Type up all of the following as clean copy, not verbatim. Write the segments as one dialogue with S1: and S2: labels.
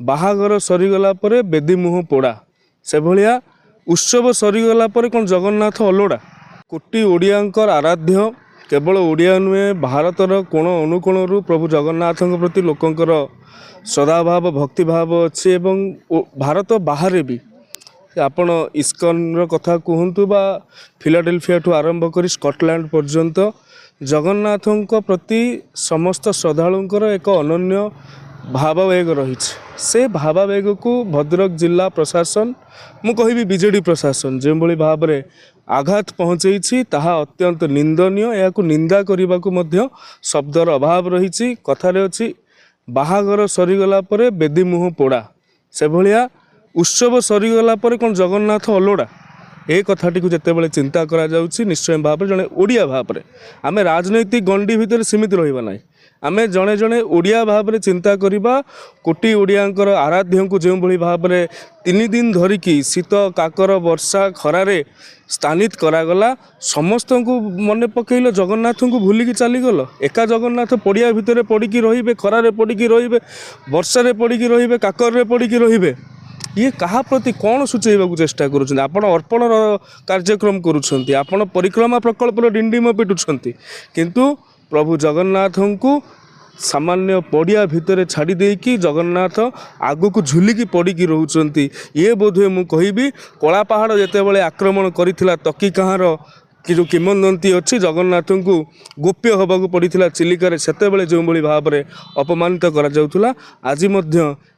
S1: बाहागर सरीगला बेदी मुह पोड़ा से भाया उत्सव सरीगला कौन जगन्नाथ अलोड़ा कोटी ओडियांकर आराध्य केवल ओडिया नुहे भारतर कोण अनुकोणु प्रभु जगन्नाथ प्रति लोकंकर श्रद्धाभाव भक्तिभाव अच्छी एवं भारत बाहर भी आपण इस्कन कथा कहतु बा फिलाडेल्फिया ठू आरंभ कर स्कटलैंड पर्यंत जगन्नाथों प्रति समस्त श्रद्धालुंकर एक अनन्य भावावेग रही से भावावेग को भद्रक जिला प्रशासन मु कहि बीजेडी प्रशासन जो भाव में आघात पहुँचे ताहा अत्यंत निंदनीय या निंदा करने को शब्दर अभाव रही कथार अच्छी बाहागर सरीगला बेदी मुह पोड़ा से भाया उत्सव सरीगला कौन जगन्नाथ अलोड़ा ए कथाटी को जितेबाला चिंता करा जाउछि निश्चय भाव जड़े ओडिया भाव में आम राजनैतिक गंडी भितर सीमित रहिबा नाही आमे जड़े जड़े ओडिया भाव में चिंता करिबा कोटी ओडियांकर आराध्य को जो भाव में 3 दिन धरिकी शीत काकर वर्षा खरारे स्थानित करागला समस्त को मन पकईल जगन्नाथ को भूलिकी चलीगल एका जगन्नाथ पड़िया भितर पड़िकी रहिबे खरारे पड़िकी रहिबे वर्षारे पड़िकी रहिबे काकर पड़िकी रहिबे ये कहा प्रति कौन सूचेबा चेष्टा करुँच आपण अर्पण कार्यक्रम करुँच आपण परिक्रमा प्रकल्प डिंडिम पिटुंट किंतु प्रभु जगन्नाथ को सामान्य पड़िया भितर छाड़ी देकी जगन्नाथ आगु को झुलिकी पड़िकी रोचंती ये बोधे मु कहिबी कला पहाड़ जेतेबेले आक्रमण करिथिला तकी कहार कि जो किंवदंती अच्छी जगन्नाथ को गोप्य होबाकू पड़ता चिलिकार सेतेबेले जो भाव में अपमानित करा जाउथुला आज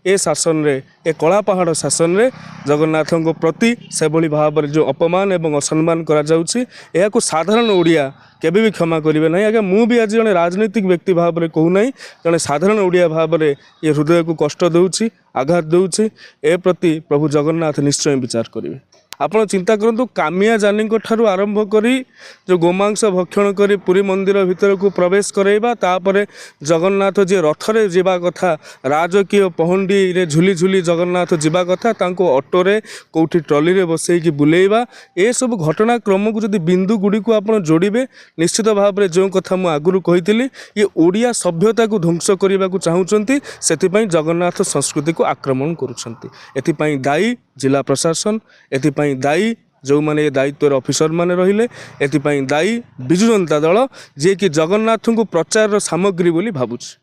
S1: ए शासन रे ए कला पहाड़ शासन रे जगन्नाथ प्रति से भाव में जो अपमान एवं असम्मान करा जाउछि या को साधारण ओडिया केबे भी क्षमा करेंगे ना आज्ञा मु भी आज जड़े राजनीतिक व्यक्ति भाव में कहूना जड़े साधारण ओडिया भाव में ये हृदय को कष्ट दूची आघात दूची ए प्रति प्रभु जगन्नाथ निश्चय विचार करेंगे आपण चिंता करंतु कामिया जानी ठारू आरंभ करी जो गोमांस भक्षण करी पुरी मंदिर भीतर को प्रवेश कराइबा तापरे जगन्नाथ जे रथरे जीवा कथा राजकीय पहंडी रे झुली झुली जगन्नाथ जीवा कथा तांको ऑटो रे कोठी ट्रॉली रे बसैकी बुलेइबा ए सब घटनाक्रम को जदि बिंदु गुडी को आपण जोड़िबे निश्चित भाव में जो कथा मु आगुरु कहितली ये ओडिया सभ्यता को ध्वंस करने को चाहूँगी से जगन्नाथ संस्कृति को आक्रमण करुँच एथिपाई दायी जिला प्रशासन एथिपाई दायी जो माने दायित्व ऑफिसर माने रहिले एथिपाई दायी बिजु जनता दल जे कि जगन्नाथ को प्रचार सामग्री बोली भावुछि।